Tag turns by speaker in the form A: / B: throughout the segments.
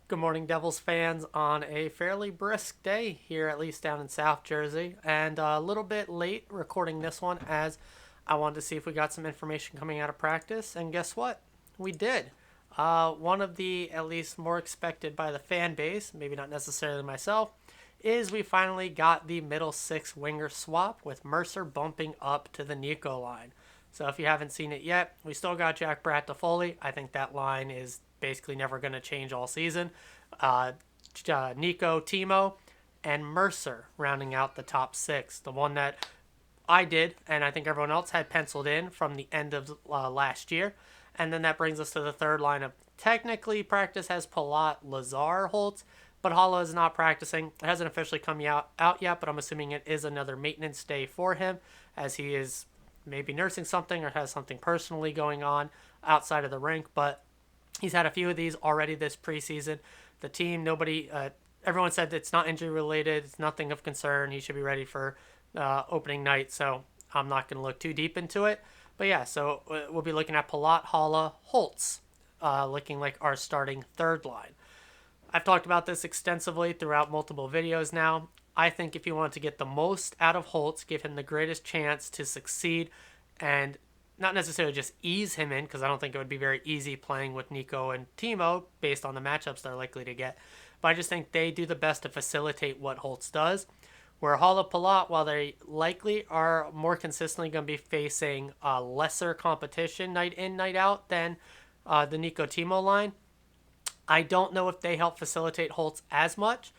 A: Good morning, Devils fans, on a fairly brisk day here, at least down in South Jersey, and a little bit late recording this one as I wanted to see if we got some information coming out of practice, and guess what? We did. One of the at least more expected by the fan base, maybe not necessarily myself, is we finally got the middle six winger swap with Mercer bumping up to the Nico line. So if you haven't seen it yet, we still got Jack Bratt to Foley. I think that line is basically never going to change all season. Uh, Nico, Timo, and Mercer rounding out the top six. The one that I did, and I think everyone else had penciled in from the end of last year. And then that brings us to the third lineup. Technically, practice has Palat, Lazar, Holtz, but Hala is not practicing. It hasn't officially come out yet, but I'm assuming it is another maintenance day for him as he is maybe nursing something or has something personally going on outside of the rink. But he's had a few of these already this preseason. The team, everyone said it's not injury related. It's nothing of concern. He should be ready for opening night. So I'm not going to look too deep into it. But yeah, so we'll be looking at Palat, Hala, Holtz, looking like our starting third line. I've talked about this extensively throughout multiple videos now. I think if you want to get the most out of Holtz, give him the greatest chance to succeed and not necessarily just ease him in, because I don't think it would be very easy playing with Nico and Timo based on the matchups they're likely to get. But I just think they do the best to facilitate what Holtz does. Where Hala Palat, while they likely are more consistently going to be facing lesser competition night in, night out than the Nico Timo line, I don't know if they help facilitate Holtz as much.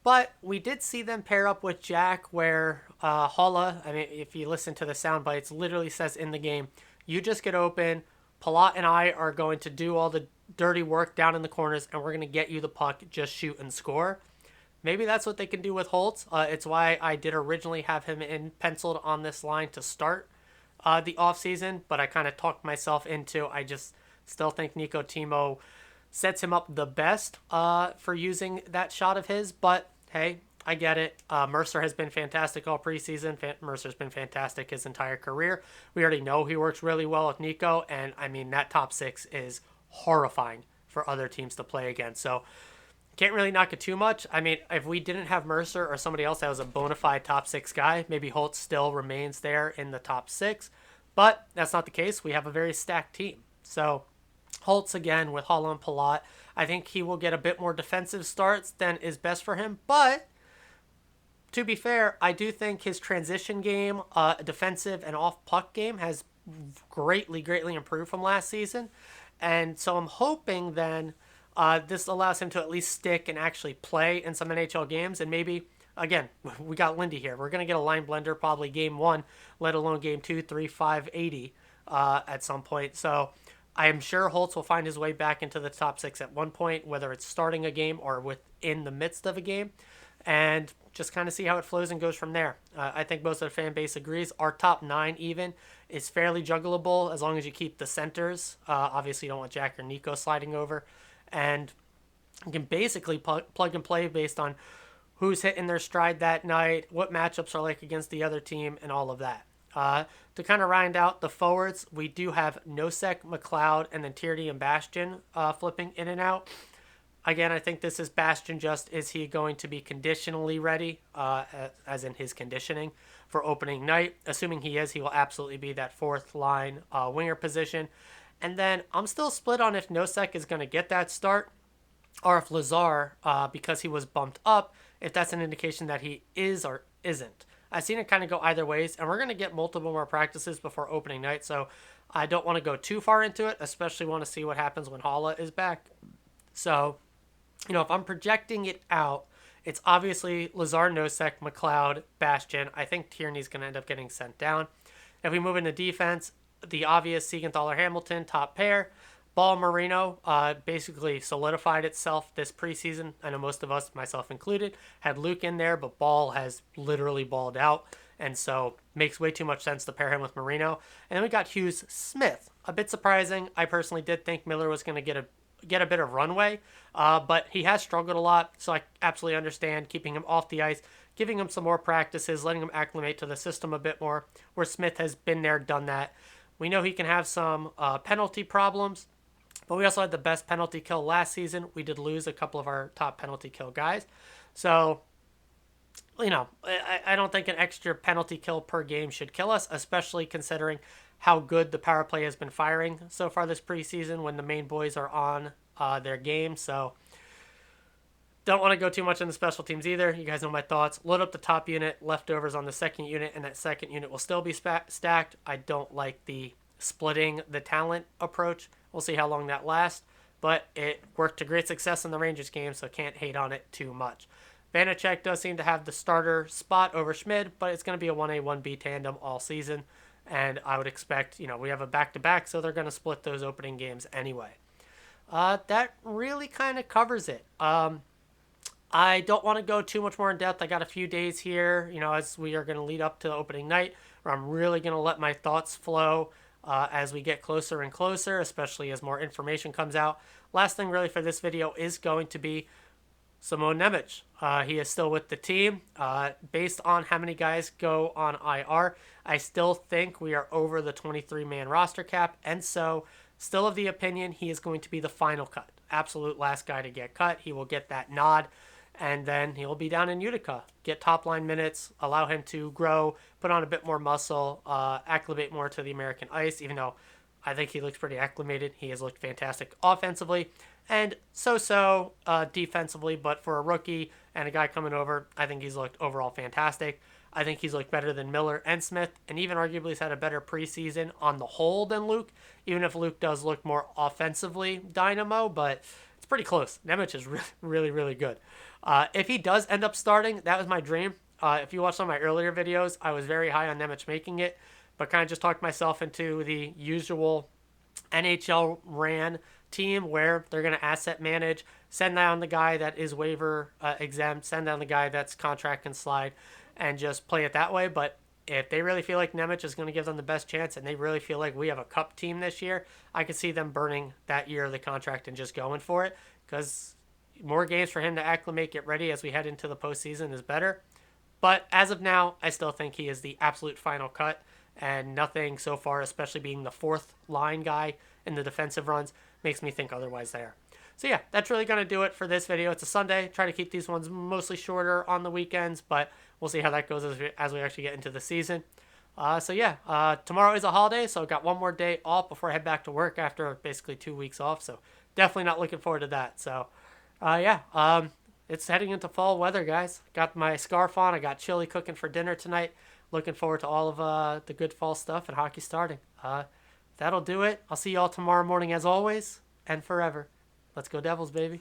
A: But we did see them pair up with Jack, where Hala, I mean, if you listen to the sound bites, literally says in the game, you just get open. Palat and I are going to do all the dirty work down in the corners, and we're going to get you the puck, just shoot and score. Maybe that's what they can do with Holtz. It's why I did originally have him penciled on this line to start the offseason, but I kind of talked myself into, I just still think Nico Timo sets him up the best for using that shot of his. But hey, I get it. Mercer has been fantastic all preseason. Mercer's been fantastic his entire career. We already know he works really well with Nico, and I mean, that top six is horrifying for other teams to play against. So can't really knock it too much. I mean, if we didn't have Mercer or somebody else that was a bona fide top six guy, maybe Holtz still remains there in the top six. But that's not the case. We have a very stacked team. So Holtz again with Hala and Palat. I think he will get a bit more defensive starts than is best for him. But to be fair, I do think his transition game, defensive and off puck game, has greatly improved from last season. And so I'm hoping then this allows him to at least stick and actually play in some NHL games. And maybe, again, we got Lindy here. We're going to get a line blender probably game one, let alone game 2, 3, 5, 80 at some point. So I am sure Holtz will find his way back into the top six at one point, whether it's starting a game or within the midst of a game, and just kind of see how it flows and goes from there. I think most of the fan base agrees. Our top nine even is fairly juggleable as long as you keep the centers. Obviously, you don't want Jack or Nico sliding over. And you can basically plug and play based on who's hitting their stride that night, what matchups are like against the other team, and all of that. To kind of round out the forwards, we do have Nosek, McLeod, and then Tierney and Bastion flipping in and out. Again, I think this is Bastion just, is he going to be conditionally ready, as in his conditioning, for opening night? Assuming he is, he will absolutely be that fourth line winger position. And then I'm still split on if Nosek is going to get that start or if Lazar, because he was bumped up, if that's an indication that he is or isn't. I've seen it kind of go either ways, and we're going to get multiple more practices before opening night, so I don't want to go too far into it, especially want to see what happens when Hala is back. So, if I'm projecting it out, it's obviously Lazar, Nosek, McLeod, Bastion. I think Tierney's going to end up getting sent down. If we move into defense, the obvious Siegenthaler-Hamilton top pair. Ball Marino basically solidified itself this preseason. I know most of us, myself included, had Luke in there, but Ball has literally balled out. And so makes way too much sense to pair him with Marino. And then we got Hughes Smith. A bit surprising. I personally did think Miller was going to get a bit of runway, but he has struggled a lot. So I absolutely understand keeping him off the ice, giving him some more practices, letting him acclimate to the system a bit more, where Smith has been there, done that. We know he can have some penalty problems. But we also had the best penalty kill last season. We did lose a couple of our top penalty kill guys. So, I don't think an extra penalty kill per game should kill us, especially considering how good the power play has been firing so far this preseason when the main boys are on their game. So, don't want to go too much into special teams either. You guys know my thoughts. Load up the top unit, leftovers on the second unit, and that second unit will still be stacked. I don't like the splitting the talent approach. We'll see how long that lasts, but it worked to great success in the Rangers game, so can't hate on it too much. Vanacek does seem to have the starter spot over Schmid, but it's going to be a 1A, 1B tandem all season, and I would expect, we have a back-to-back, so they're going to split those opening games anyway. That really kind of covers it. I don't want to go too much more in depth. I got a few days here, as we are going to lead up to the opening night, where I'm really going to let my thoughts flow as we get closer and closer, especially as more information comes out. Last thing really for this video is going to be Simon Nemec. He is still with the team. Based on how many guys go on IR, I still think we are over the 23-man roster cap, and so still of the opinion he is going to be the final cut. Absolute last guy to get cut. He will get that nod, and then he'll be down in Utica. Get top-line minutes, allow him to grow, put on a bit more muscle, acclimate more to the American ice, even though I think he looks pretty acclimated. He has looked fantastic offensively and so-so defensively, but for a rookie and a guy coming over, I think he's looked overall fantastic. I think he's looked better than Miller and Smith, and even arguably has had a better preseason on the whole than Luke, even if Luke does look more offensively dynamo, but it's pretty close. Nemec is really, really, really good. If he does end up starting, that was my dream. If you watched some of my earlier videos, I was very high on Nemec making it, but kind of just talked myself into the usual NHL ran team where they're going to asset manage, send down the guy that is waiver exempt, send down the guy that's contract and slide, and just play it that way. But if they really feel like Nemec is going to give them the best chance and they really feel like we have a cup team this year, I could see them burning that year of the contract and just going for it, because more games for him to acclimate, get ready as we head into the postseason is better. But as of now, I still think he is the absolute final cut, and nothing so far, especially being the fourth line guy in the defensive runs, makes me think otherwise there. So yeah, that's really going to do it for this video. It's a Sunday. Try to keep these ones mostly shorter on the weekends, but we'll see how that goes as we actually get into the season. Tomorrow is a holiday, so I've got one more day off before I head back to work after basically 2 weeks off, so definitely not looking forward to that. So it's heading into fall weather, guys. Got my scarf on. I got chili cooking for dinner tonight. Looking forward to all of the good fall stuff and hockey starting. That'll do it. I'll see you all tomorrow morning as always and forever. Let's go Devils, baby.